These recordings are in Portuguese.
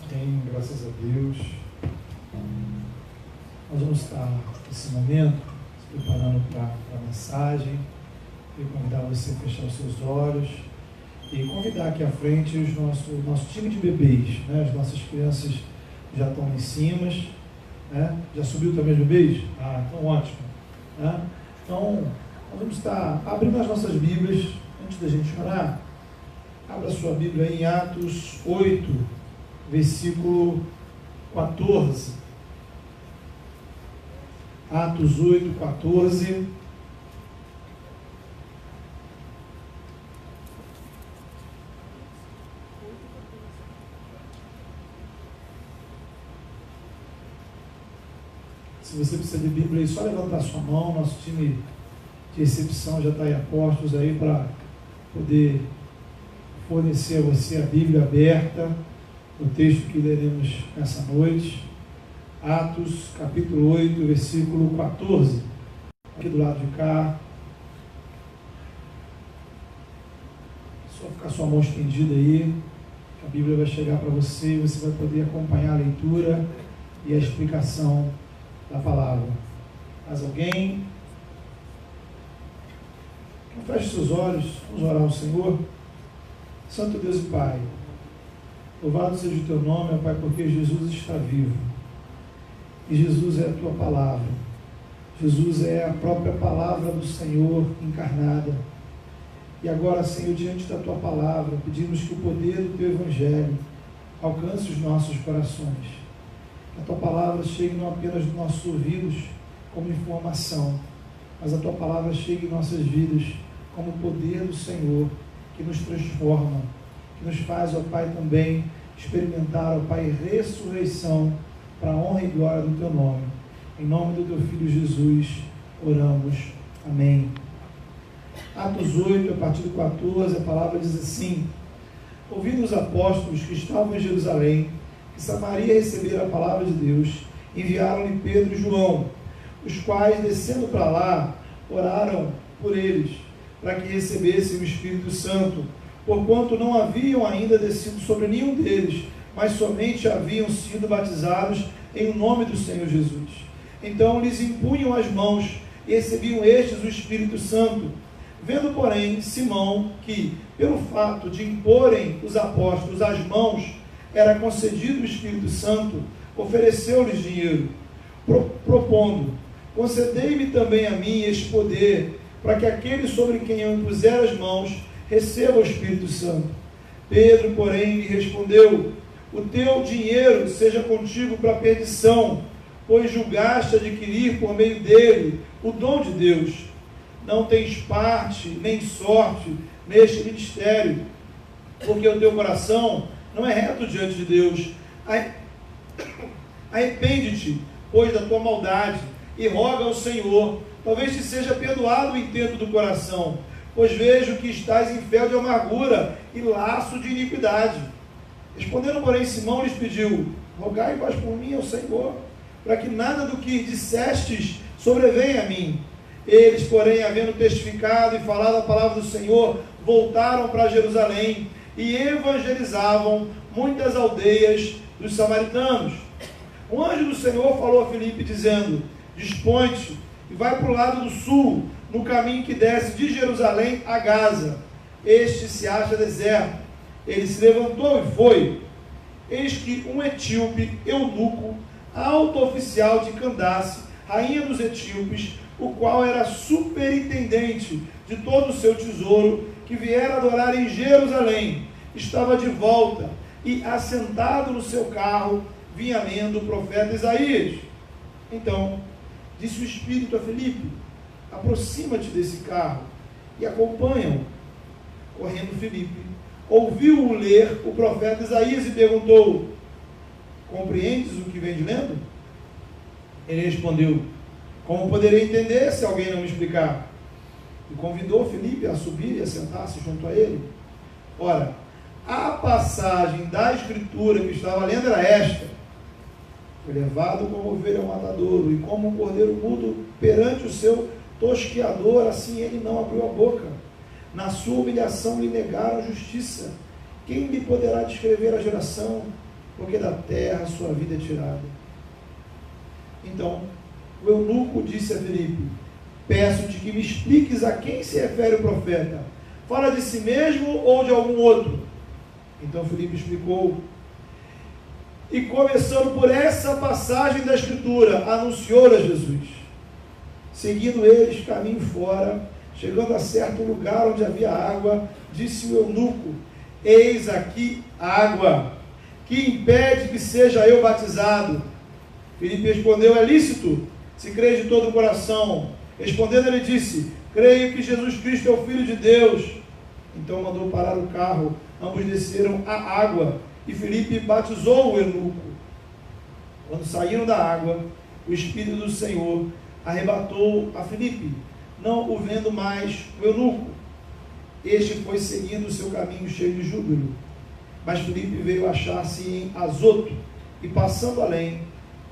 Bem, graças a Deus. Nós vamos estar nesse momento se preparando para a mensagem. Eu convidar você a fechar os seus olhos e convidar aqui à frente o nosso time de bebês, né? As nossas crianças já estão lá em cima, né? Já subiu também os bebês? Ah, então ótimo, né? Então, nós vamos estar abrindo as nossas Bíblias antes da gente orar. Abra sua Bíblia aí em Atos 8, versículo 14. Atos 8, 14. Se você precisa de Bíblia aí, só levantar a sua mão. Nosso time de recepção já está aí a postos aí para poder fornecer a você a Bíblia aberta, o texto que leremos nessa noite. Atos, capítulo 8, versículo 14. Aqui do lado de cá. Só ficar sua mão estendida aí, que a Bíblia vai chegar para você e você vai poder acompanhar a leitura e a explicação da palavra. Mais alguém? Então, feche seus olhos, vamos orar ao Senhor. Santo Deus e Pai, louvado seja o teu nome, ó Pai, porque Jesus está vivo. E Jesus é a tua palavra. Jesus é a própria palavra do Senhor encarnada. E agora, Senhor, diante da tua palavra, pedimos que o poder do teu Evangelho alcance os nossos corações. Que a tua palavra chegue não apenas nos nossos ouvidos como informação, mas a tua palavra chegue em nossas vidas como o poder do Senhor que nos transforma, que nos faz, ó Pai, também experimentar, ó Pai, ressurreição para a honra e glória do teu nome. Em nome do teu Filho Jesus, oramos. Amém. Atos 8, a partir do 14, a palavra diz assim: ouvindo os apóstolos que estavam em Jerusalém, que Samaria recebera a palavra de Deus, enviaram-lhe Pedro e João, os quais, descendo para lá, oraram por eles, para que recebessem o Espírito Santo, porquanto não haviam ainda descido sobre nenhum deles, mas somente haviam sido batizados em o nome do Senhor Jesus. Então lhes impunham as mãos e recebiam estes o Espírito Santo. Vendo, porém, Simão que, pelo fato de imporem os apóstolos as mãos, era concedido o Espírito Santo, ofereceu-lhes dinheiro, propondo: concedei-me também a mim este poder, para que aquele sobre quem eu impuser as mãos receba o Espírito Santo. Pedro, porém, lhe respondeu: o teu dinheiro seja contigo para a perdição, pois julgaste adquirir por meio dele o dom de Deus. Não tens parte nem sorte neste ministério, porque o teu coração não é reto diante de Deus. Arrepende-te, pois, da tua maldade, e roga ao Senhor, talvez te seja perdoado o intento do coração, pois vejo que estás em fel de amargura e laço de iniquidade. Respondendo, porém, Simão lhes pediu: rogai vós por mim ao Senhor, para que nada do que dissestes sobrevenha a mim. Eles, porém, havendo testificado e falado a palavra do Senhor, voltaram para Jerusalém e evangelizavam muitas aldeias dos samaritanos. Um anjo do Senhor falou a Filipe, dizendo: dispõe-te e vai para o lado do sul, no caminho que desce de Jerusalém a Gaza. Este se acha deserto. Ele se levantou e foi. Eis que um etíope, eunuco, alto oficial de Candace, rainha dos etíopes, o qual era superintendente de todo o seu tesouro, que viera adorar em Jerusalém, estava de volta e, assentado no seu carro, vinha lendo o profeta Isaías. Então disse o Espírito a Filipe: aproxima-te desse carro e acompanha-o. Correndo Filipe, ouviu-o ler o profeta Isaías e perguntou: compreendes o que vem de lendo? Ele respondeu: como poderei entender se alguém não me explicar? E convidou Filipe a subir e a sentar-se junto a ele. Ora, a passagem da escritura que estava lendo era esta: foi levado como ovelha ao matadouro, e como um cordeiro mudo perante o seu tosqueador, assim ele não abriu a boca. Na sua humilhação lhe negaram justiça. Quem lhe poderá descrever a geração? porque da terra sua vida é tirada. Então, o eunuco disse a Filipe: peço-te que me expliques a quem se refere o profeta. Fala de si mesmo ou de algum outro? Então Filipe explicou. E começando por essa passagem da Escritura, anunciou a Jesus. Seguindo eles, caminho fora, chegando a certo lugar onde havia água, disse o eunuco: eis aqui água, que impede que seja eu batizado? Filipe respondeu: é lícito, se crês de todo o coração. Respondendo, ele disse: creio que Jesus Cristo é o Filho de Deus. Então mandou parar o carro, ambos desceram à água, e Filipe batizou o eunuco. Quando saíram da água, o Espírito do Senhor arrebatou a Filipe, não o vendo mais o eunuco. Este foi seguindo o seu caminho cheio de júbilo. Mas Filipe veio achar-se em Azoto, e passando além,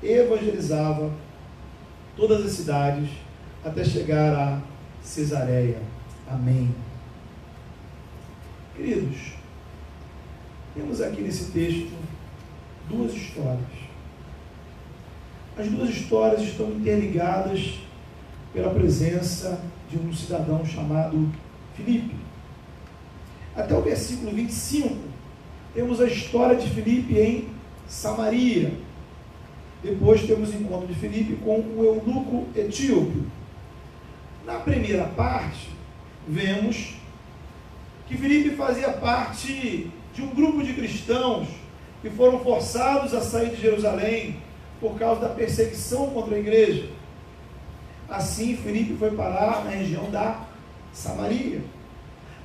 evangelizava todas as cidades, até chegar a Cesareia. Amém. Queridos, temos aqui nesse texto duas histórias. As duas histórias estão interligadas pela presença de um cidadão chamado Filipe. Até o versículo 25, temos a história de Filipe em Samaria. Depois temos o encontro de Filipe com o eunuco etíope. Na primeira parte, vemos que Filipe fazia parte de um grupo de cristãos que foram forçados a sair de Jerusalém por causa da perseguição contra a igreja. Assim, Filipe foi parar na região da Samaria.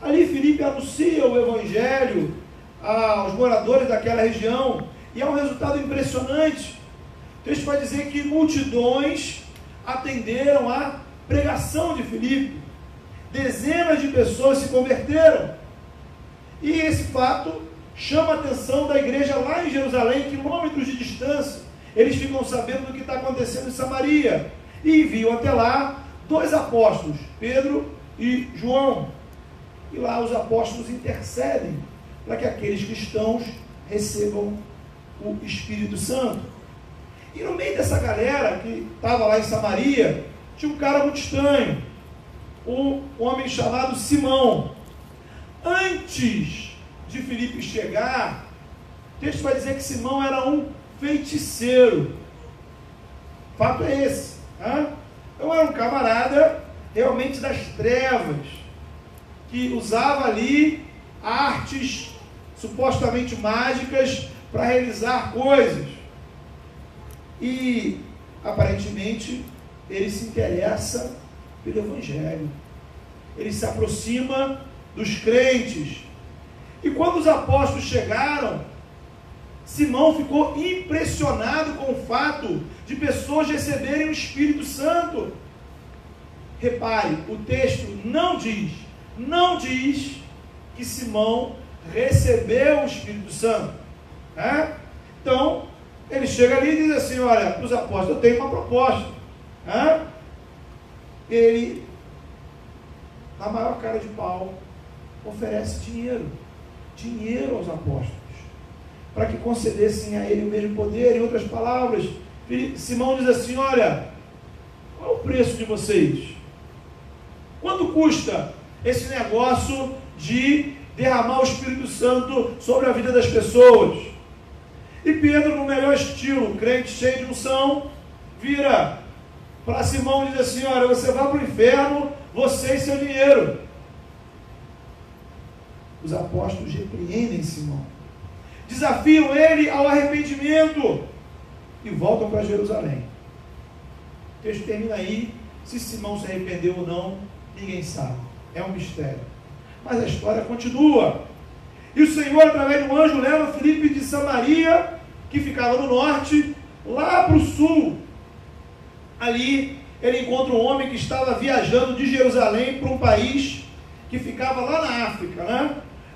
Ali, Filipe anuncia o evangelho aos moradores daquela região, e é um resultado impressionante. O texto vai dizer que multidões atenderam à pregação de Filipe. Dezenas de pessoas se converteram. E esse fato chama a atenção da igreja lá em Jerusalém, quilômetros de distância. Eles ficam sabendo do que está acontecendo em Samaria e enviam até lá 2 apóstolos, Pedro e João. E lá os apóstolos intercedem para que aqueles cristãos recebam o Espírito Santo. E no meio dessa galera que estava lá em Samaria, tinha um cara muito estranho, um homem chamado Simão. Antes de Filipe chegar, o texto vai dizer que Simão era um feiticeiro. Fato é esse. Então era um camarada realmente das trevas, que usava ali artes supostamente mágicas para realizar coisas. E aparentemente ele se interessa pelo Evangelho. Ele se aproxima dos crentes. E quando os apóstolos chegaram, Simão ficou impressionado com o fato de pessoas receberem o Espírito Santo. Repare, o texto não diz que Simão recebeu o Espírito Santo. Então, ele chega ali e diz assim: olha, para os apóstolos, eu tenho uma proposta. Ele, na maior cara de pau, oferece dinheiro aos apóstolos, para que concedessem a ele o mesmo poder. Em outras palavras, Simão diz assim: olha, qual é o preço de vocês? Quanto custa esse negócio de derramar o Espírito Santo sobre a vida das pessoas? E Pedro, no melhor estilo, crente cheio de unção, vira para Simão e diz assim: olha, você vai para o inferno, você e seu dinheiro. Os apóstolos repreendem Simão, desafiam ele ao arrependimento e voltam para Jerusalém. O texto termina aí. Se Simão se arrependeu ou não, ninguém sabe, é um mistério. Mas a história continua. E o Senhor, através de um anjo, leva Filipe de Samaria, que ficava no norte, lá para o sul. Ali ele encontra um homem que estava viajando de Jerusalém para um país que ficava lá na África,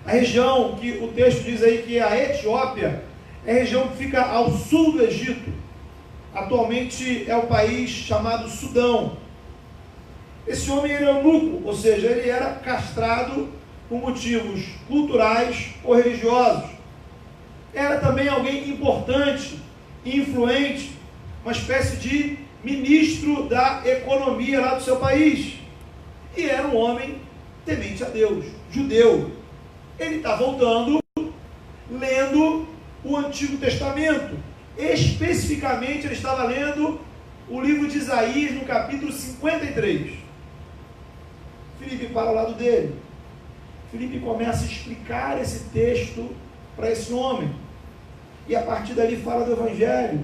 A região que o texto diz aí que é a Etiópia, é a região que fica ao sul do Egito. Atualmente é o país chamado Sudão. Esse homem era eunuco, ou seja, ele era castrado por motivos culturais ou religiosos. era também alguém importante, influente, uma espécie de ministro da economia lá do seu país. E era um homem temente a Deus, judeu. Ele está voltando, lendo o Antigo Testamento. Especificamente, ele estava lendo o livro de Isaías, no capítulo 53. Filipe para ao lado dele. Filipe começa a explicar esse texto para esse homem. E a partir dali fala do Evangelho.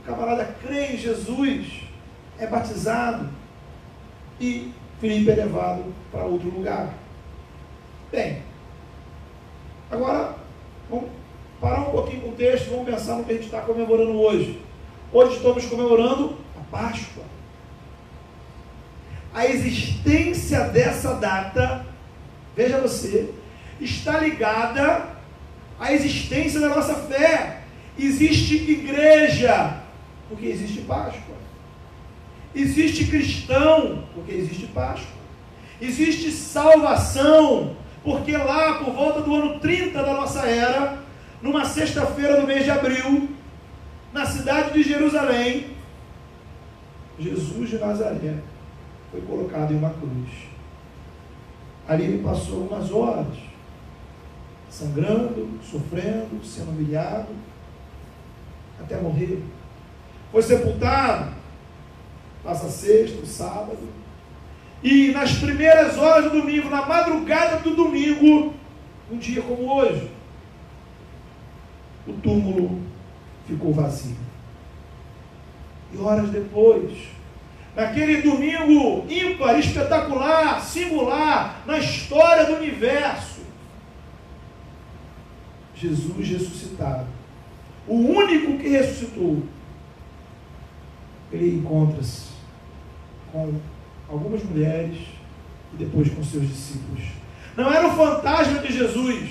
O camarada crê em Jesus, é batizado e Filipe é levado para outro lugar. Bem, agora vamos parar um pouquinho com o texto, vamos pensar no que a gente está comemorando hoje. Hoje estamos comemorando a Páscoa. A existência dessa data, veja você, está ligada à existência da nossa fé. Existe igreja, porque existe Páscoa. Existe cristão, porque existe Páscoa. Existe salvação, porque lá por volta do ano 30 da nossa era, numa sexta-feira do mês de abril, na cidade de Jerusalém, Jesus de Nazaré foi colocado em uma cruz. Ali ele passou algumas horas, sangrando, sofrendo, sendo humilhado, até morrer. Foi sepultado, passa sexta, sábado, e nas primeiras horas do domingo, na madrugada do domingo, um dia como hoje, o túmulo ficou vazio. E horas depois, naquele domingo ímpar, espetacular, singular, na história do universo, Jesus ressuscitado, o único que ressuscitou, ele encontra-se com algumas mulheres e depois com seus discípulos. Não era o fantasma de Jesus,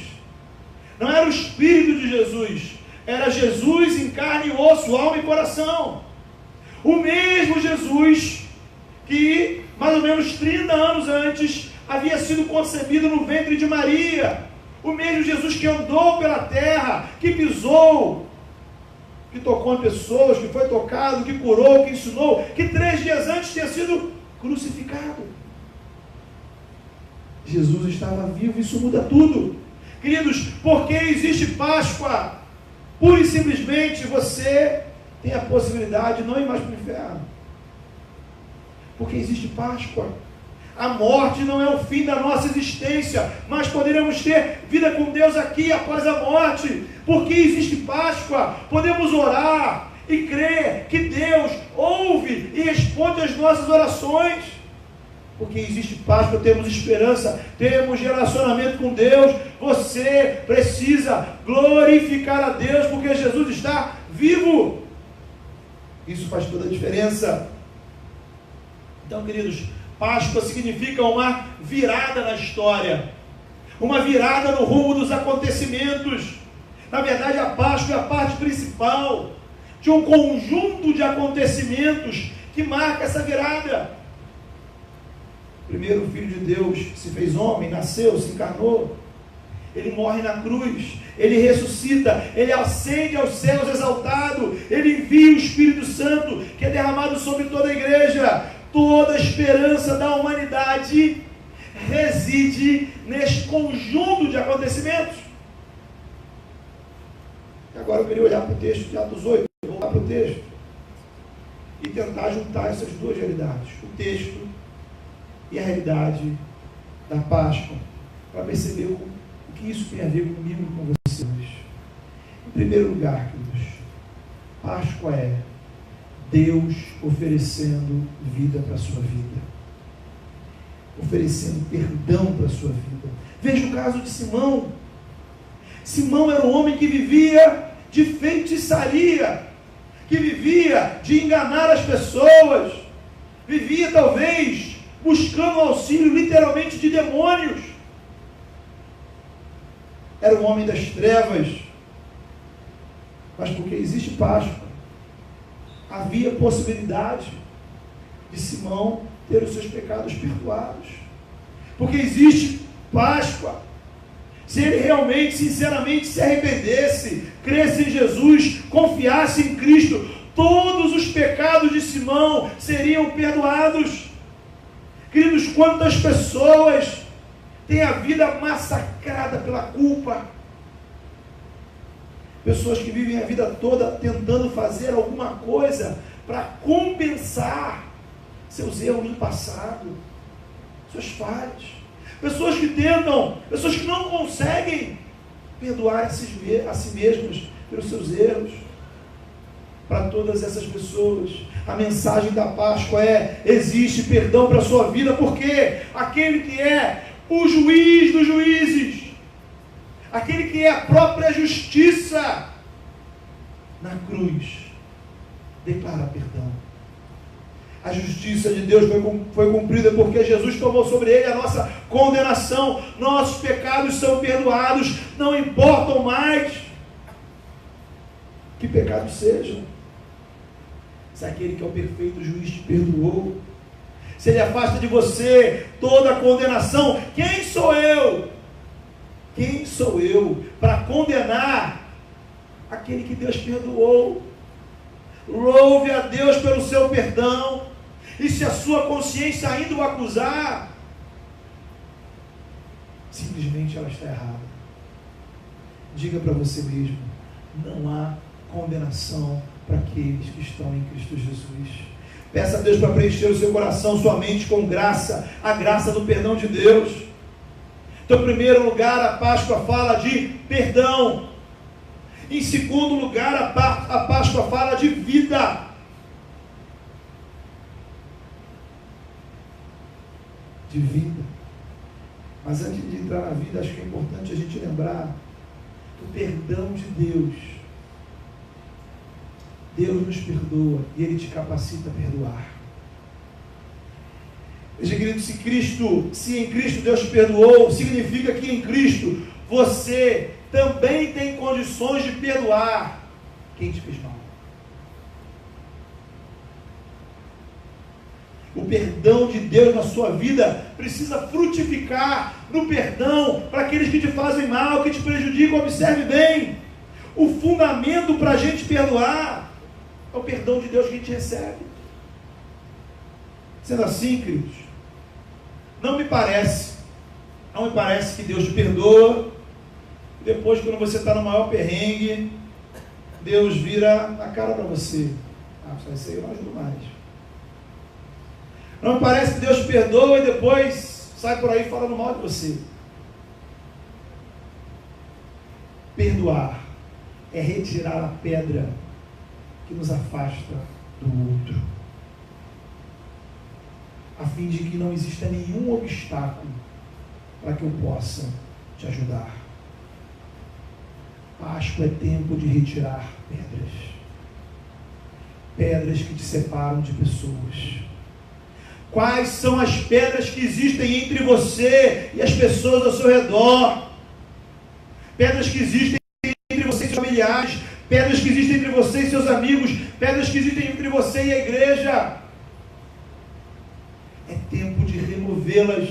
não era o Espírito de Jesus, era Jesus em carne e osso, alma e coração. O mesmo Jesus que, mais ou menos 30 anos antes, havia sido concebido no ventre de Maria. O mesmo Jesus que andou pela terra, que pisou, que tocou em pessoas, que foi tocado, que curou, que ensinou, que 3 dias antes tinha sido crucificado. Jesus estava vivo, isso muda tudo. Queridos, porque existe Páscoa, pura e simplesmente você tem a possibilidade de não ir mais para o inferno. Porque existe Páscoa. A morte não é o fim da nossa existência, mas poderemos ter vida com Deus aqui após a morte. Porque existe Páscoa, podemos orar e crer que Deus ouve e responde às nossas orações. Porque existe Páscoa, temos esperança, temos relacionamento com Deus. Você precisa glorificar a Deus, porque Jesus está vivo. Isso faz toda a diferença. Então, queridos, Páscoa significa uma virada na história, uma virada no rumo dos acontecimentos. Na verdade, a Páscoa é a parte principal de um conjunto de acontecimentos que marca essa virada. Primeiro, o Filho de Deus se fez homem, nasceu, se encarnou. Ele morre na cruz, ele ressuscita, ele ascende aos céus exaltado, ele envia o Espírito Santo, que é derramado sobre toda a igreja. Toda a esperança da humanidade reside neste conjunto de acontecimentos. Agora eu queria olhar para o texto de Atos 8, voltar para o texto e tentar juntar essas duas realidades, o texto e a realidade da Páscoa, para perceber o que isso tem a ver comigo e com vocês. Em primeiro lugar, queridos, Páscoa é Deus oferecendo vida para a sua vida, oferecendo perdão para a sua vida. Veja o caso de Simão. Simão era um homem que vivia de feitiçaria, que vivia de enganar as pessoas, vivia talvez buscando auxílio literalmente de demônios. Era um homem das trevas, mas porque existe Páscoa, havia possibilidade de Simão ter os seus pecados perdoados. Porque existe Páscoa, se ele realmente, sinceramente se arrependesse, cresce em Jesus, confiasse em Cristo, todos os pecados de Simão seriam perdoados. Queridos, quantas pessoas têm a vida massacrada pela culpa? Pessoas que vivem a vida toda tentando fazer alguma coisa para compensar seus erros do passado, suas falhas. Pessoas que tentam, pessoas que não conseguem perdoar a si mesmas pelos seus erros. Para todas essas pessoas, a mensagem da Páscoa é: existe perdão para a sua vida, porque aquele que é o juiz dos juízes, aquele que é a própria justiça, na cruz, declara perdão. A justiça de Deus foi cumprida porque Jesus tomou sobre ele a nossa condenação. Nossos pecados são perdoados, não importam mais que pecados sejam. Se aquele que é o perfeito juiz te perdoou, se ele afasta de você toda a condenação, quem sou eu? Quem sou eu para condenar aquele que Deus perdoou? Louve a Deus pelo seu perdão. E se a sua consciência ainda o acusar, simplesmente ela está errada. Diga para você mesmo: não há condenação para aqueles que estão em Cristo Jesus. Peça a Deus para preencher o seu coração, sua mente com graça, a graça do perdão de Deus. Então, em primeiro lugar, a Páscoa fala de perdão. Em segundo lugar, a Páscoa fala de vida. De vida. Mas antes de entrar na vida, acho que é importante a gente lembrar que o perdão de Deus, Deus nos perdoa e Ele te capacita a perdoar. Veja, querido, se em Cristo Deus te perdoou, significa que em Cristo você também tem condições de perdoar quem te fez mal. O perdão de Deus na sua vida precisa frutificar no perdão para aqueles que te fazem mal, que te prejudicam. Observe bem, o fundamento para a gente perdoar é o perdão de Deus que a gente recebe. Sendo assim, queridos, não me parece que Deus te perdoa, e depois, quando você está no maior perrengue, Deus vira a cara para você: só isso aí eu não ajudo mais. Não me parece que Deus te perdoa e depois sai por aí falando mal de você. Perdoar é retirar a pedra que nos afasta do outro, a fim de que não exista nenhum obstáculo para que eu possa te ajudar. Páscoa é tempo de retirar pedras que te separam de pessoas. Quais são as pedras que existem entre você e as pessoas ao seu redor? Pedras que existem entre você e seus familiares, pedras que existem entre você e seus amigos, pedras que existem entre você e a igreja. É tempo de removê-las.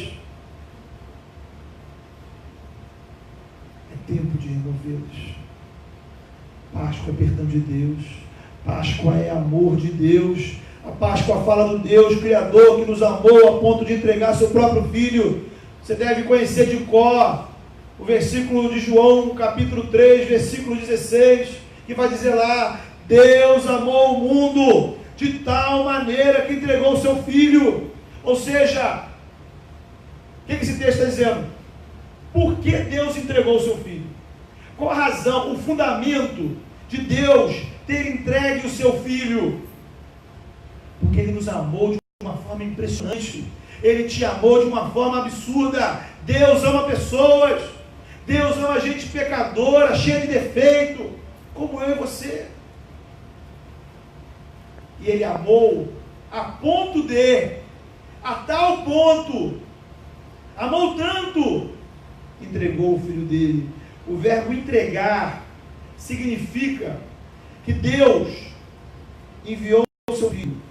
É tempo de removê-las. Páscoa é perdão de Deus. Páscoa é amor de Deus. A Páscoa fala do Deus Criador que nos amou a ponto de entregar seu próprio Filho. Você deve conhecer de cor o versículo de João, capítulo 3, versículo 16, que vai dizer lá: Deus amou o mundo de tal maneira que entregou o seu Filho. Ou seja, o que esse texto está dizendo? Por que Deus entregou o seu Filho? Qual a razão, o fundamento de Deus ter entregue o seu Filho? Porque Ele nos amou de uma forma impressionante. Ele te amou de uma forma absurda. Deus ama pessoas. Deus ama gente pecadora, cheia de defeito, como eu e você. E Ele amou a tal ponto, amou tanto, entregou o Filho dele. O verbo entregar significa que Deus enviou o seu Filho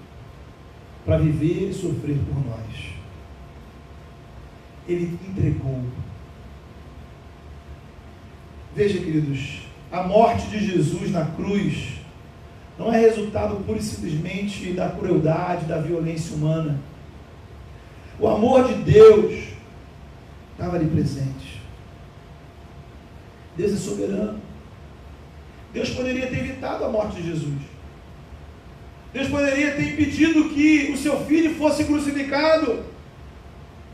para viver e sofrer por nós. Ele entregou. Veja, queridos, a morte de Jesus na cruz não é resultado pura e simplesmente da crueldade, da violência humana. O amor de Deus estava ali presente. Deus é soberano. Deus poderia ter evitado a morte de Jesus. Deus poderia ter impedido que o seu filho fosse crucificado.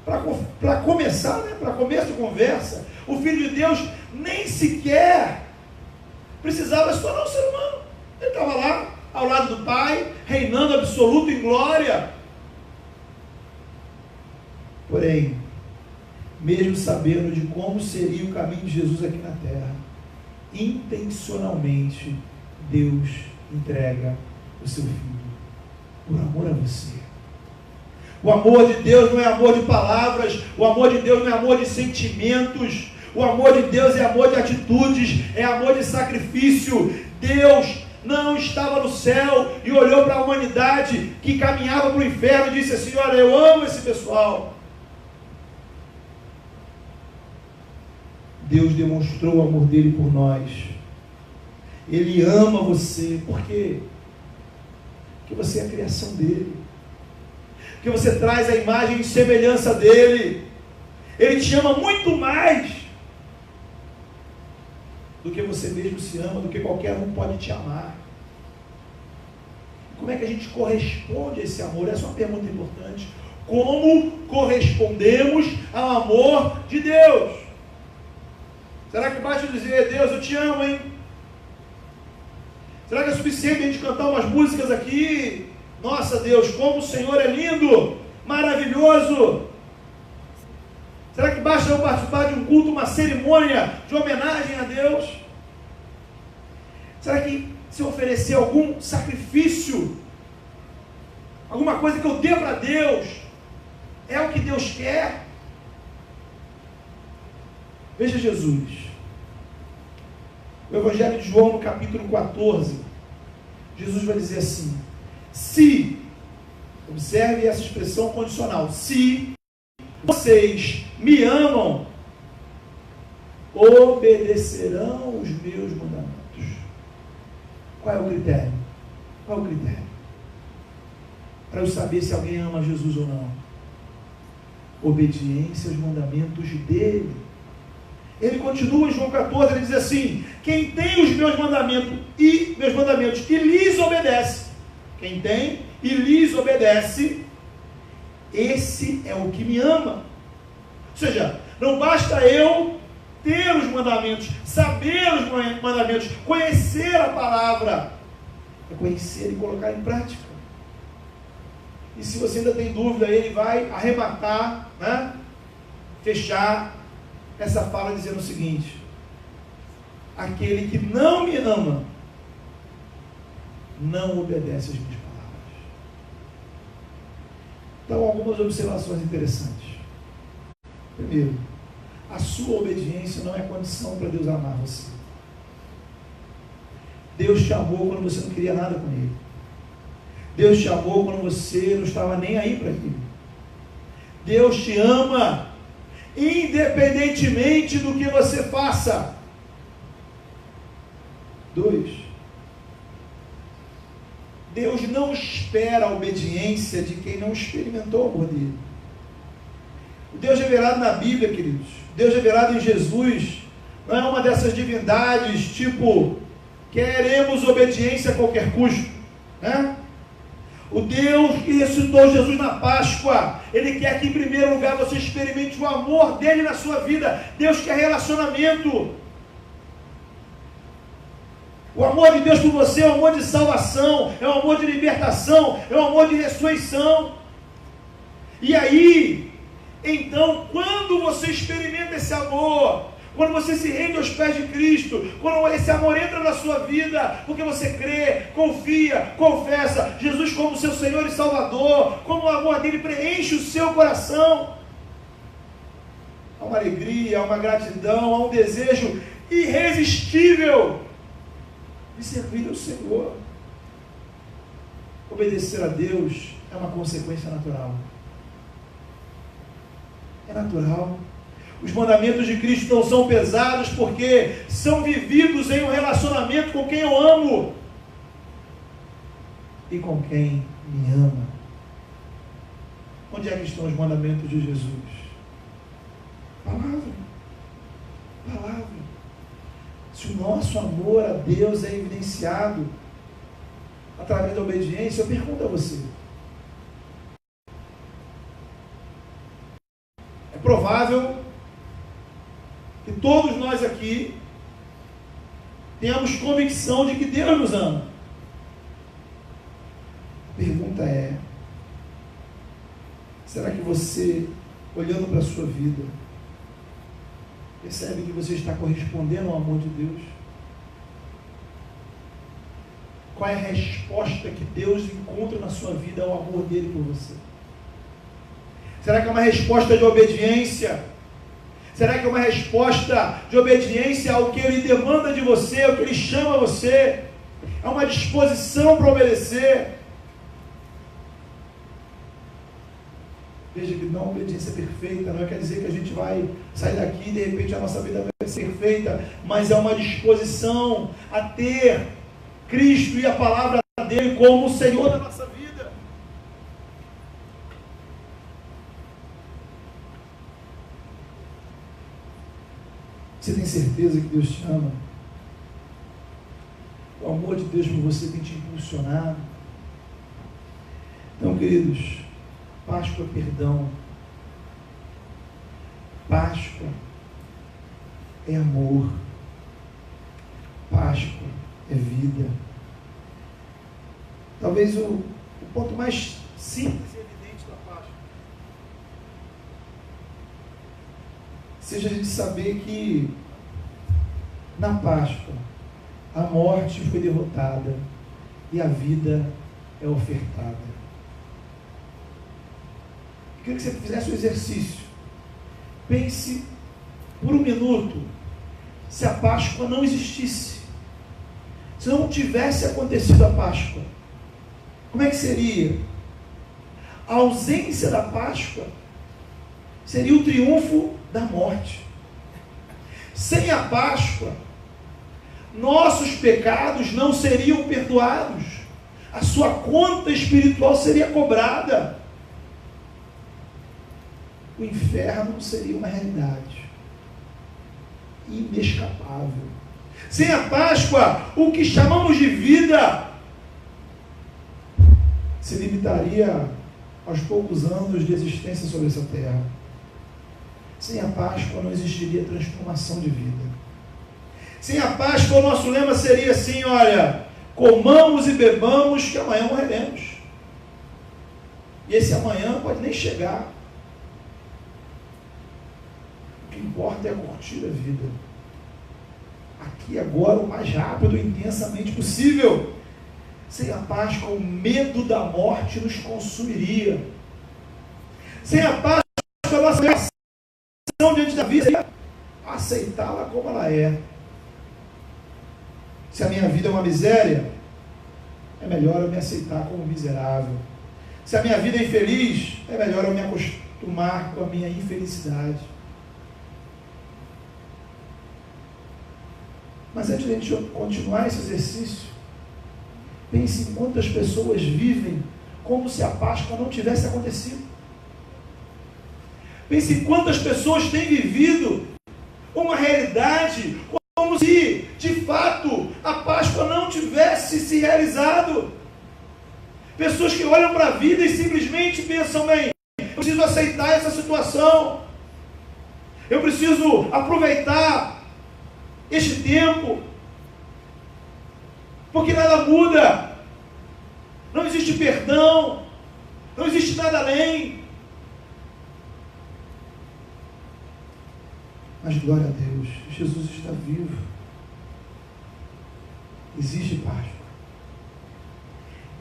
Para começar, para começo de conversa, o Filho de Deus nem sequer precisava se tornar um ser humano. Ele estava lá, ao lado do Pai, reinando absoluto em glória. Porém, mesmo sabendo de como seria o caminho de Jesus aqui na terra, intencionalmente Deus entrega o seu Filho por amor a você. O amor de Deus não é amor de palavras, o amor de Deus não é amor de sentimentos, o amor de Deus é amor de atitudes, é amor de sacrifício. Deus não estava no céu e olhou para a humanidade que caminhava para o inferno e disse assim: olha, eu amo esse pessoal. Deus demonstrou o amor dele por nós. Ele ama você. Por quê? Porque você é a criação dele. Porque você traz a imagem e semelhança dele. Ele te ama muito mais do que você mesmo se ama, do que qualquer um pode te amar. Como é que a gente corresponde a esse amor? Essa é uma pergunta importante. Como correspondemos ao amor de Deus? Será que basta dizer: Deus, eu te amo, hein? Será que é suficiente a gente cantar umas músicas aqui? Nossa, Deus, como o Senhor é lindo, maravilhoso. Será que basta eu participar de um culto, uma cerimônia de homenagem a Deus? Será que se eu oferecer algum sacrifício, alguma coisa que eu dê para Deus, é o que Deus quer? Veja Jesus. O Evangelho de João, no capítulo 14, Jesus vai dizer assim: se, observe essa expressão condicional, se vocês me amam, obedecerão os meus mandamentos. Qual é o critério? Qual é o critério? Para eu saber se alguém ama Jesus ou não. Obediência aos mandamentos dele. Ele continua em João 14, ele diz assim: quem tem os meus mandamentos e lhes obedece, quem tem e lhes obedece, esse é o que me ama. Ou seja, não basta eu ter os mandamentos, saber os mandamentos, conhecer a palavra, é conhecer e colocar em prática. E se você ainda tem dúvida, ele vai arrematar, fechar essa fala dizendo o seguinte: aquele que não me ama não obedece às minhas palavras. Então, algumas observações interessantes. Primeiro, a sua obediência não é condição para Deus amar você. Deus te amou quando você não queria nada com Ele. Deus te amou quando você não estava nem aí para Ele. Deus te ama independentemente do que você faça. 2. Deus não espera a obediência de quem não experimentou o amor dele. O Deus revelado na Bíblia, queridos, Deus revelado em Jesus, não é uma dessas divindades tipo, queremos obediência a qualquer custo, O Deus que ressuscitou Jesus na Páscoa, Ele quer que em primeiro lugar você experimente o amor dele na sua vida. Deus quer relacionamento. O amor de Deus por você é um amor de salvação, é um amor de libertação, é um amor de ressurreição. E aí, então, quando você experimenta esse amor, quando você se rende aos pés de Cristo, quando esse amor entra na sua vida, porque você crê, confia, confessa Jesus como seu Senhor e Salvador, como o amor dele preenche o seu coração, há uma alegria, há uma gratidão, há um desejo irresistível de servir ao Senhor. Obedecer a Deus é uma consequência natural. É natural. Os mandamentos de Cristo não são pesados porque são vividos em um relacionamento com quem eu amo e com quem me ama. Onde é que estão os mandamentos de Jesus? Palavra. Palavra. Se o nosso amor a Deus é evidenciado através da obediência, eu pergunto a você: é provável que todos nós aqui tenhamos convicção de que Deus nos ama. A pergunta é: será que você, olhando para a sua vida, percebe que você está correspondendo ao amor de Deus? Qual é a resposta que Deus encontra na sua vida ao amor dele por você? Será que é uma resposta de obediência? Será que é uma resposta de obediência ao que ele demanda de você, ao que ele chama você? É uma disposição para obedecer? Veja que não obediência perfeita, não quer dizer que a gente vai sair daqui e de repente a nossa vida vai ser perfeita, mas é uma disposição a ter Cristo e a palavra dele como o Senhor da nossa vida. Você tem certeza que Deus te ama? O amor de Deus por você tem te impulsionado? Então, queridos, Páscoa é perdão. Páscoa é amor. Páscoa é vida. Talvez o ponto mais simples e evidente da Páscoa seja a gente saber que na Páscoa a morte foi derrotada e a vida é ofertada. Eu queria que você fizesse um exercício. Pense por um minuto, se a Páscoa não existisse, se não tivesse acontecido a Páscoa, como é que seria? A ausência da Páscoa seria o triunfo da morte. Sem a Páscoa, nossos pecados não seriam perdoados, a sua conta espiritual seria cobrada. O inferno seria uma realidade inescapável. Sem a Páscoa, o que chamamos de vida se limitaria aos poucos anos de existência sobre essa terra. Sem a Páscoa não existiria transformação de vida. Sem a Páscoa o nosso lema seria assim: olha, comamos e bebamos que amanhã morreremos. E esse amanhã pode nem chegar. O que importa é curtir a vida, aqui agora, o mais rápido e intensamente possível. Sem a Páscoa, o medo da morte nos consumiria. Sem a Páscoa, a nossa reação diante da vida seria aceitá-la como ela é. Se a minha vida é uma miséria, é melhor eu me aceitar como miserável. Se a minha vida é infeliz, é melhor eu me acostumar com a minha infelicidade. Mas antes de a gente continuar esse exercício, pense em quantas pessoas vivem como se a Páscoa não tivesse acontecido. Pense em quantas pessoas têm vivido uma realidade como se, de fato, a Páscoa não tivesse se realizado. Pessoas que olham para a vida e simplesmente pensam: bem, eu preciso aceitar essa situação, eu preciso aproveitar este tempo, porque nada muda, não existe perdão, não existe nada além. Mas glória a Deus, Jesus está vivo. Existe Páscoa.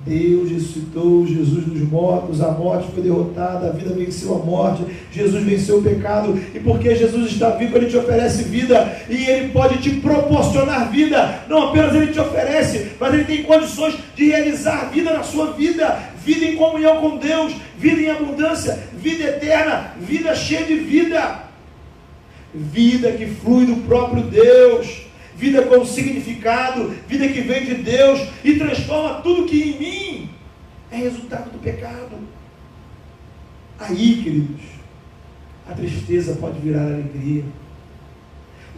Deus ressuscitou Jesus dos mortos, a morte foi derrotada, a vida venceu a morte, Jesus venceu o pecado, e porque Jesus está vivo, Ele te oferece vida, e Ele pode te proporcionar vida. Não apenas Ele te oferece, mas Ele tem condições de realizar vida na sua vida, vida em comunhão com Deus, vida em abundância, vida eterna, vida cheia de vida. vida que flui do próprio Deus, vida com significado, vida que vem de Deus e transforma tudo que em mim é resultado do pecado. Aí, queridos, a tristeza pode virar alegria,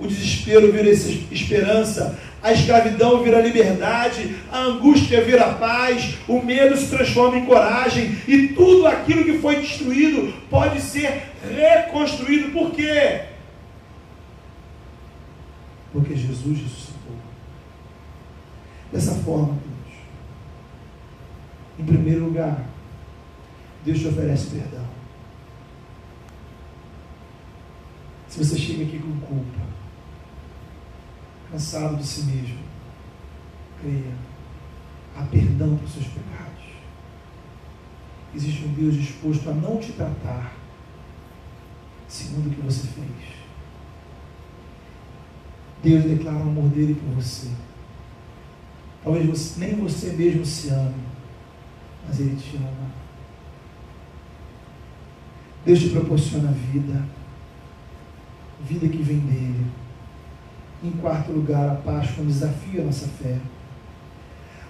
o desespero vira esperança, a escravidão vira liberdade, a angústia vira paz, o medo se transforma em coragem, e tudo aquilo que foi destruído pode ser reconstruído. Por quê? Porque Jesus ressuscitou. Dessa forma, Deus, em primeiro lugar, Deus te oferece perdão. Se você chega aqui com culpa, cansado de si mesmo, creia, há perdão para os seus pecados. Existe um Deus disposto a não te tratar segundo o que você fez. Deus declara o amor dele por você. Talvez nem você mesmo se ame, mas ele te ama. Deus te proporciona vida, vida que vem dele. Em quarto lugar, a Páscoa desafia a nossa fé.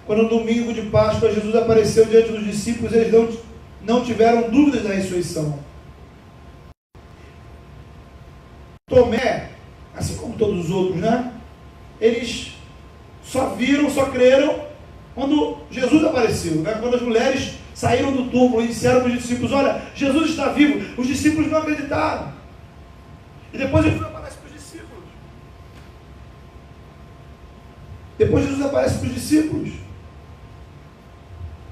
Quando no domingo de Páscoa Jesus apareceu diante dos discípulos, eles não tiveram dúvidas da ressurreição. Tomé, assim como todos os outros, né? Eles só viram, só creram quando Jesus apareceu, né? Quando as mulheres saíram do túmulo e disseram para os discípulos: olha, Jesus está vivo. Os discípulos não acreditaram. E depois Jesus aparece para os discípulos. Depois Jesus aparece para os discípulos.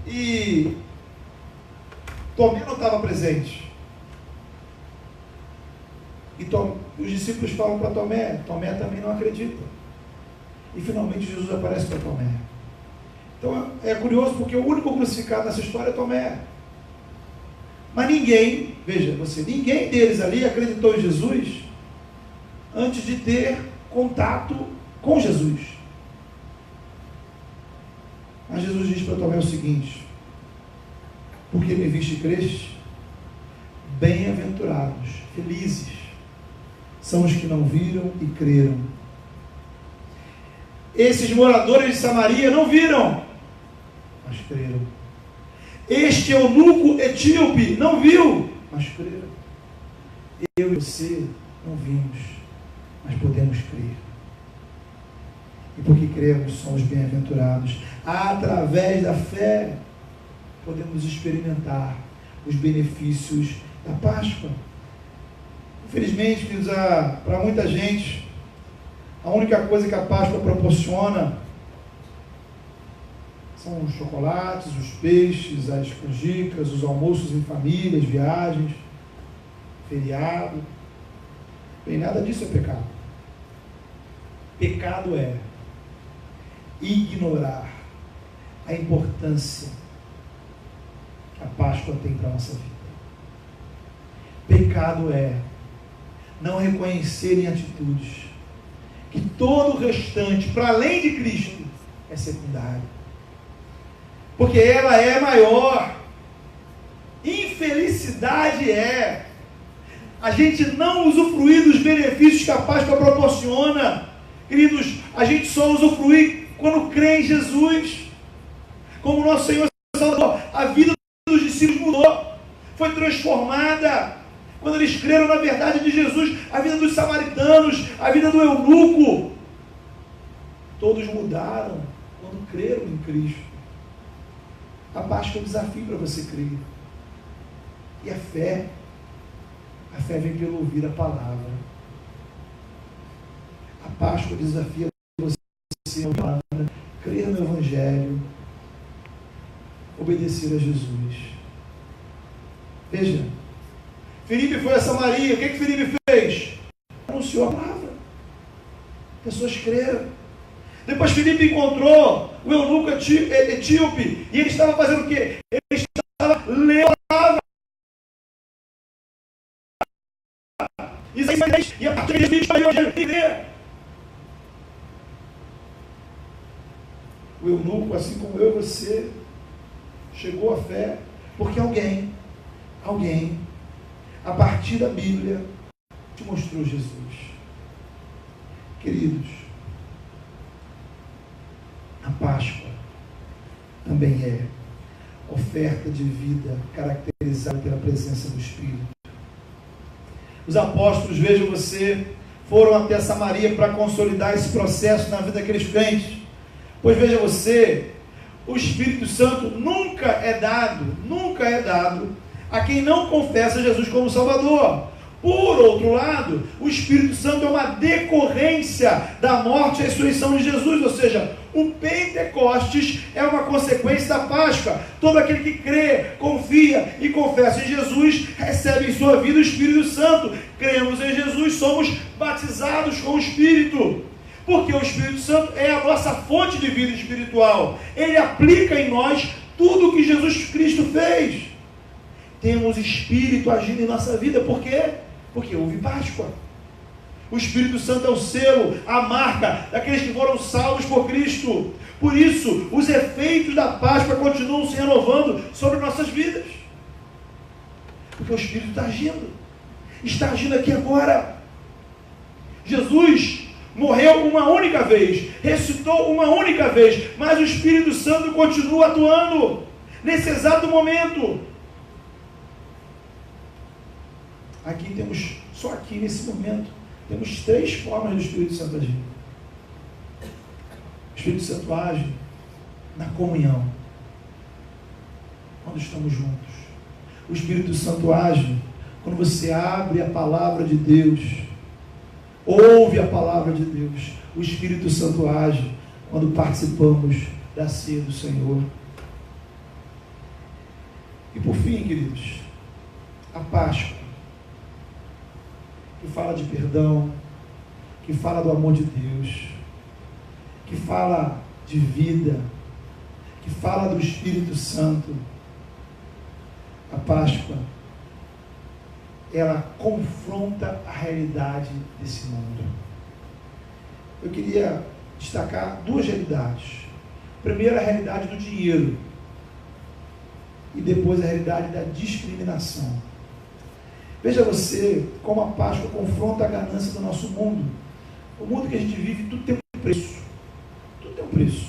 E Tomé não estava presente. E os discípulos falam para Tomé, Tomé também não acredita. E finalmente Jesus aparece para Tomé. Então é curioso porque o único crucificado nessa história é Tomé. Mas ninguém, veja você, ninguém deles ali acreditou em Jesus antes de ter contato com Jesus. Mas Jesus diz para Tomé o seguinte: porque me viste e creste, bem-aventurados, felizes são os que não viram e creram. Esses moradores de Samaria não viram, mas creram. Este eunuco etíope não viu, mas creram. Eu e você não vimos, mas podemos crer. E porque cremos, somos bem-aventurados. Através da fé, podemos experimentar os benefícios da Páscoa. Infelizmente, queridos, para muita gente, a única coisa que a Páscoa proporciona são os chocolates, os peixes, as canjicas, os almoços em família, as viagens, feriado. Bem, nada disso é pecado. Pecado é ignorar a importância que a Páscoa tem para a nossa vida. Pecado é não reconhecer em atitudes que todo o restante, para além de Cristo, é secundário. Porque ela é maior. Infelicidade é a gente não usufruir dos benefícios que a Páscoa proporciona. Queridos, a gente só usufrui quando crê em Jesus como nosso Senhor e Salvador. A vida dos discípulos mudou, foi transformada quando eles creram na verdade de Jesus. A vida dos samaritanos, a vida do eunuco, todos mudaram quando creram em Cristo. A Páscoa é um desafio para você crer. E a fé vem pelo ouvir a palavra. A Páscoa desafia você a ouvir, crer no Evangelho, obedecer a Jesus. Veja, Filipe foi a Samaria. O que Filipe fez? Anunciou a palavra. Pessoas creram. Depois Filipe encontrou o eunuco etíope. E ele estava fazendo o quê? Ele estava lendo a palavra. E a partir de Filipe o Evangelho. O eunuco, assim como eu e você, chegou à fé porque alguém, a partir da Bíblia, te mostrou Jesus. Queridos, a Páscoa também é oferta de vida caracterizada pela presença do Espírito. Os apóstolos, vejam você, foram até Samaria para consolidar esse processo na vida daqueles crentes. Pois veja você, o Espírito Santo nunca é dado a quem não confessa Jesus como Salvador. Por outro lado, o Espírito Santo é uma decorrência da morte e ressurreição de Jesus, ou seja, o Pentecostes é uma consequência da Páscoa. Todo aquele que crê, confia e confessa em Jesus, recebe em sua vida o Espírito Santo. Cremos em Jesus, somos batizados com o Espírito, porque o Espírito Santo é a nossa fonte de vida espiritual. Ele aplica em nós tudo o que Jesus Cristo fez. Temos Espírito agindo em nossa vida, por quê? Porque houve Páscoa. O Espírito Santo é o selo, a marca daqueles que foram salvos por Cristo. Por isso, os efeitos da Páscoa continuam se renovando sobre nossas vidas. Porque o Espírito está agindo aqui agora. Jesus morreu uma única vez, ressuscitou uma única vez, mas o Espírito Santo continua atuando nesse exato momento. Aqui temos, só aqui nesse momento, temos 3 formas do Espírito Santo agir. O Espírito Santo age na comunhão, quando estamos juntos. O Espírito Santo age quando você abre a palavra de Deus, ouve a palavra de Deus. O Espírito Santo age quando participamos da ceia do Senhor. E por fim, queridos, a Páscoa, que fala de perdão, que fala do amor de Deus, que fala de vida, que fala do Espírito Santo. A Páscoa, ela confronta a realidade desse mundo. Eu queria destacar 2 realidades. Primeiro, a realidade do dinheiro, e depois a realidade da discriminação. Veja você como a Páscoa confronta a ganância do nosso mundo. O mundo que a gente vive, tudo tem um preço. Tudo tem um preço.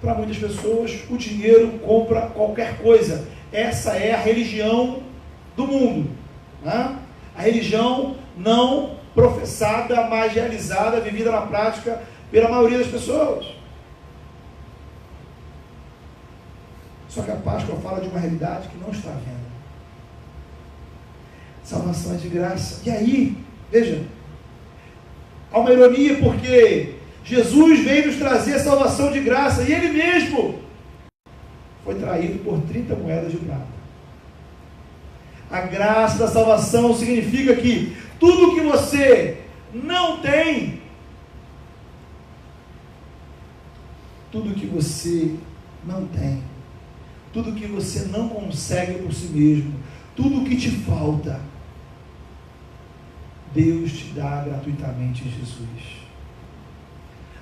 Para muitas pessoas, o dinheiro compra qualquer coisa. Essa é a religião do mundo, né? A religião não professada, mas realizada, vivida na prática pela maioria das pessoas. Só que a Páscoa fala de uma realidade que não está à venda. Salvação é de graça. E aí, veja, há uma ironia, porque Jesus veio nos trazer salvação de graça, e Ele mesmo foi traído por 30 moedas de prata. A graça da salvação significa que tudo que você não tem, tudo que você não consegue por si mesmo, tudo que te falta, Deus te dá gratuitamente em Jesus.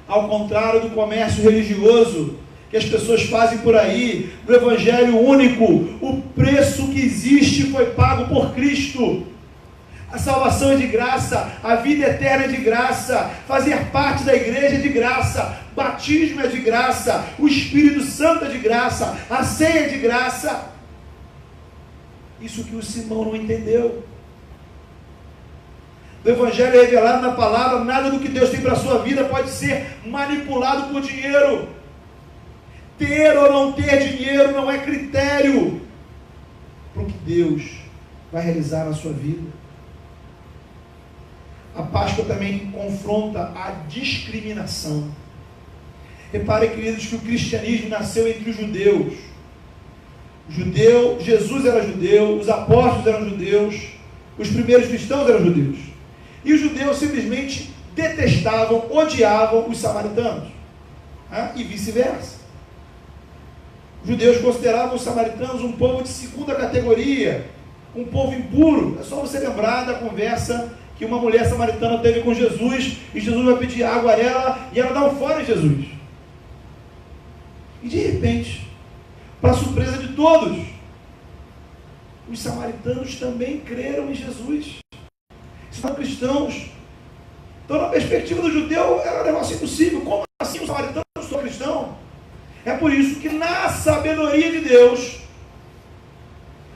Ao contrário do comércio religioso que as pessoas fazem por aí, no Evangelho único, o preço que existe foi pago por Cristo. A salvação é de graça, a vida eterna é de graça, fazer parte da igreja é de graça, batismo é de graça, o Espírito Santo é de graça, a ceia é de graça. Isso que o Simão não entendeu. O Evangelho é revelado na palavra, nada do que Deus tem para a sua vida pode ser manipulado por dinheiro. Ter ou não ter dinheiro não é critério para o que Deus vai realizar na sua vida. A Páscoa também confronta a discriminação. Reparem, queridos, que o cristianismo nasceu entre os judeus. Jesus era judeu, os apóstolos eram judeus, os primeiros cristãos eram judeus. E os judeus simplesmente detestavam, odiavam os samaritanos, e vice-versa. Os judeus consideravam os samaritanos um povo de segunda categoria, um povo impuro. É só você lembrar da conversa que uma mulher samaritana teve com Jesus, e Jesus vai pedir água a ela, e ela dá um fora em Jesus. E de repente, para surpresa de todos, os samaritanos também creram em Jesus. São cristãos. Então, na perspectiva do judeu, era um negócio impossível. Como assim o samaritano não sou cristão? É por isso que, na sabedoria de Deus,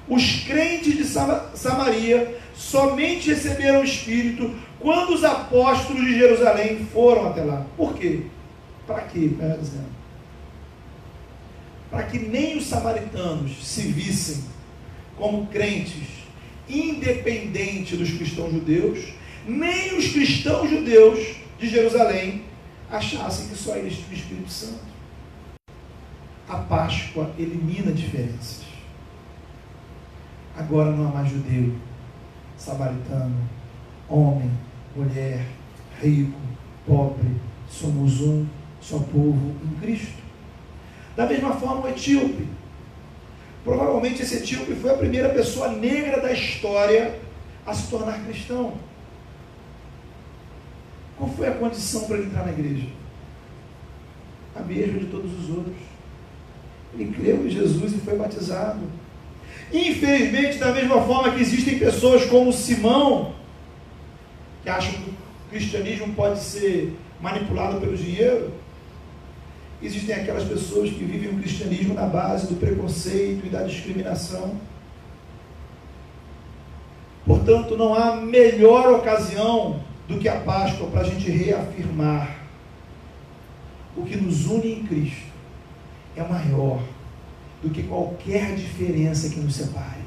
os crentes de Samaria somente receberam o Espírito quando os apóstolos de Jerusalém foram até lá. Por quê? Para quê? Para que nem os samaritanos se vissem como crentes, independente dos cristãos judeus, nem os cristãos judeus de Jerusalém achassem que só eles tinham o Espírito Santo. A Páscoa elimina diferenças. Agora não há mais judeu, samaritano, homem, mulher, rico, pobre, somos um só povo em Cristo. Da mesma forma, o etíope. Provavelmente esse etíope foi a primeira pessoa negra da história a se tornar cristão. Qual foi a condição para ele entrar na igreja? A mesma de todos os outros. Ele creu em Jesus e foi batizado. Infelizmente, da mesma forma que existem pessoas como Simão, que acham que o cristianismo pode ser manipulado pelo dinheiro, existem aquelas pessoas que vivem o cristianismo na base do preconceito e da discriminação. Portanto, não há melhor ocasião do que a Páscoa para a gente reafirmar o que nos une em Cristo é maior do que qualquer diferença que nos separe.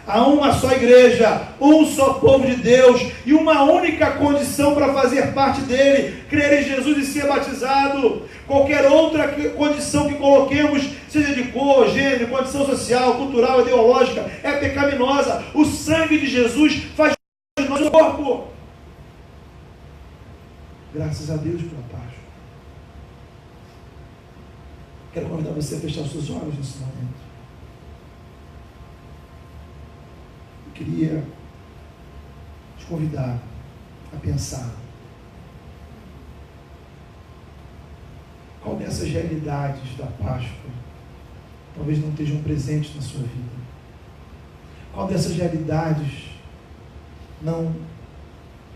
Há uma só igreja, um só povo de Deus e uma única condição para fazer parte dele: crer em Jesus e ser batizado. Qualquer outra condição que coloquemos, seja de cor, gênero, condição social, cultural, ideológica, é pecaminosa. O sangue de Jesus faz de nós um corpo. Graças a Deus pela Páscoa. Quero convidar você a fechar os seus olhos nesse momento. Eu queria te convidar a pensar qual dessas realidades da Páscoa talvez não estejam presentes na sua vida. Qual dessas realidades não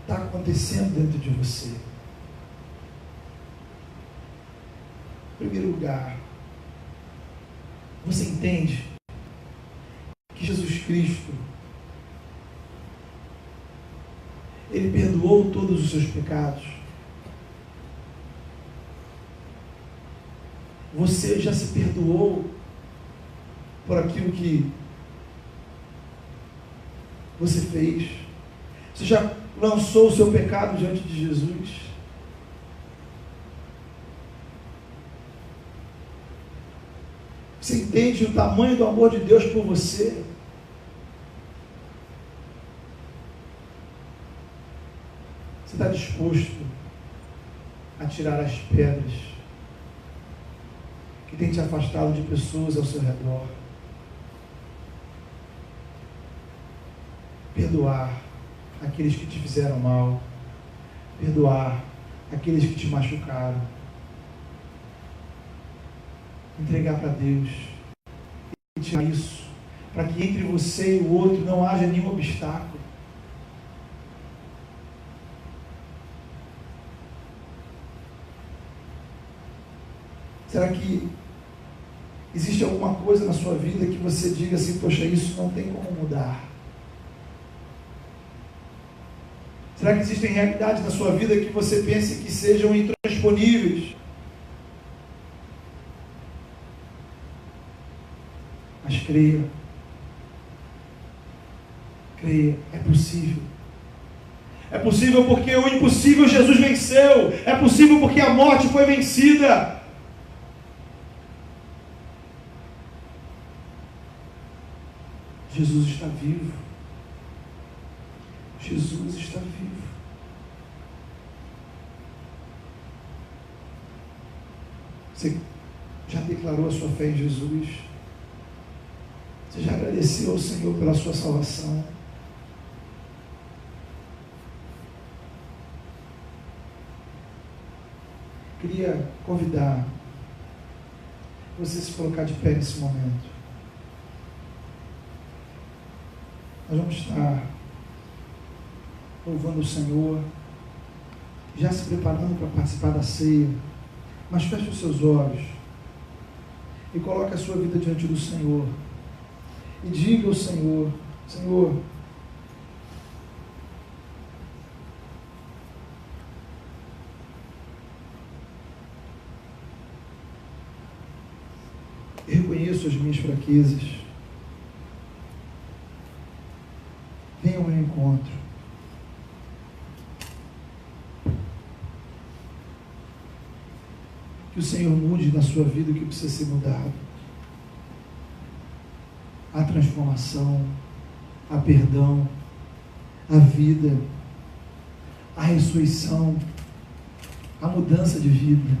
está acontecendo dentro de você. Em primeiro lugar, você entende que Jesus Cristo, Ele perdoou todos os seus pecados. Você já se perdoou por aquilo que você fez? Você já lançou o seu pecado diante de Jesus? Você entende o tamanho do amor de Deus por você? Você está disposto a tirar as pedras que tem te afastado de pessoas ao seu redor? Perdoar aqueles que te fizeram mal, perdoar aqueles que te machucaram, entregar para Deus e tirar isso, para que entre você e o outro não haja nenhum obstáculo. Será que existe alguma coisa na sua vida que você diga assim: poxa, isso não tem como mudar? Será que existem realidades na sua vida que você pense que sejam intransponíveis? Mas creia, é possível. É possível porque o impossível Jesus venceu. É possível porque a morte foi vencida. Jesus está vivo. Jesus está vivo. Você já declarou a sua fé em Jesus? Você já agradeceu ao Senhor pela sua salvação? Queria convidar você a se colocar de pé nesse momento. Nós vamos estar louvando o Senhor, já se preparando para participar da ceia, mas feche os seus olhos e coloque a sua vida diante do Senhor e diga ao Senhor: Senhor, eu reconheço as minhas fraquezas, venha ao meu encontro. Que o Senhor mude na sua vida o que precisa ser mudado. A transformação, a perdão, a vida, a ressurreição, a mudança de vida.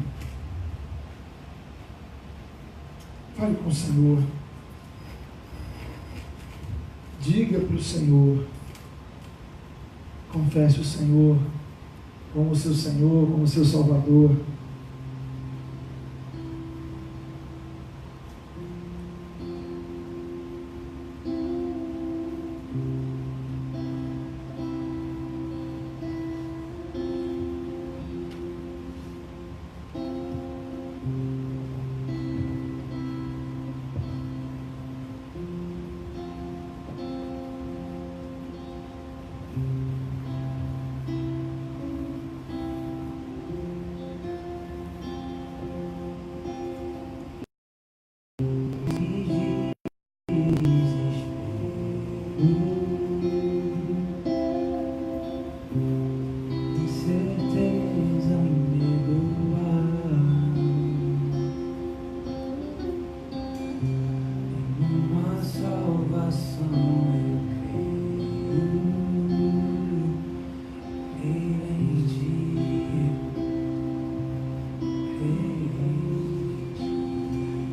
Fale com o Senhor. Diga para o Senhor. Confesse o Senhor como seu Senhor, como seu Salvador.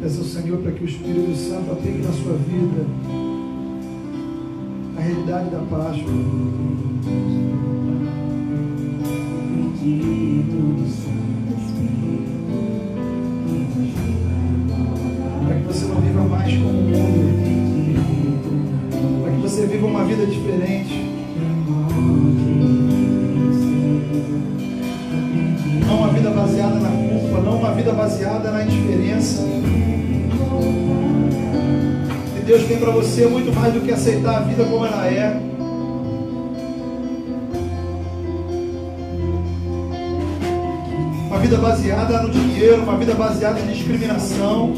Peça ao Senhor para que o Espírito Santo aplique na sua vida a realidade da Páscoa. Para que você não viva mais como o mundo. Para que você viva uma vida diferente. Não uma vida baseada na culpa, não uma vida baseada na indiferença. E Deus tem para você muito mais do que aceitar a vida como ela é. Uma vida baseada no dinheiro, uma vida baseada em discriminação.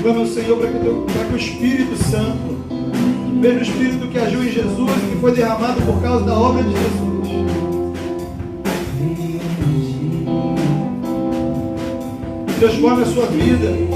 Clama ao Senhor para que o Espírito Santo, veja o Espírito que agiu em Jesus, que foi derramado por causa da obra de Jesus. Transforme a sua vida.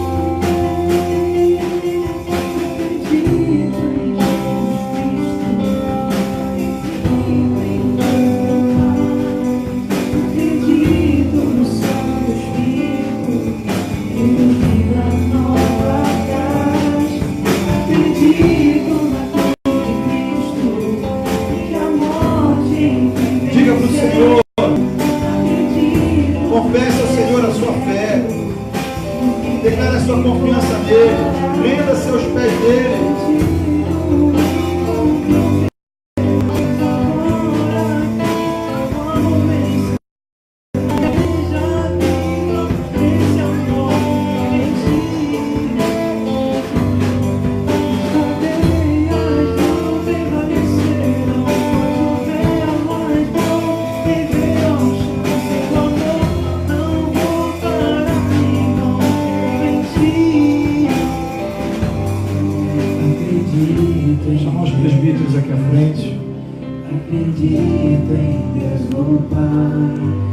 Confesse ao Senhor a sua fé. Declare a sua confiança nele. Renda-se aos pés dele. Chamar os presbíteros aqui à frente. Acredito em Deus, o Pai.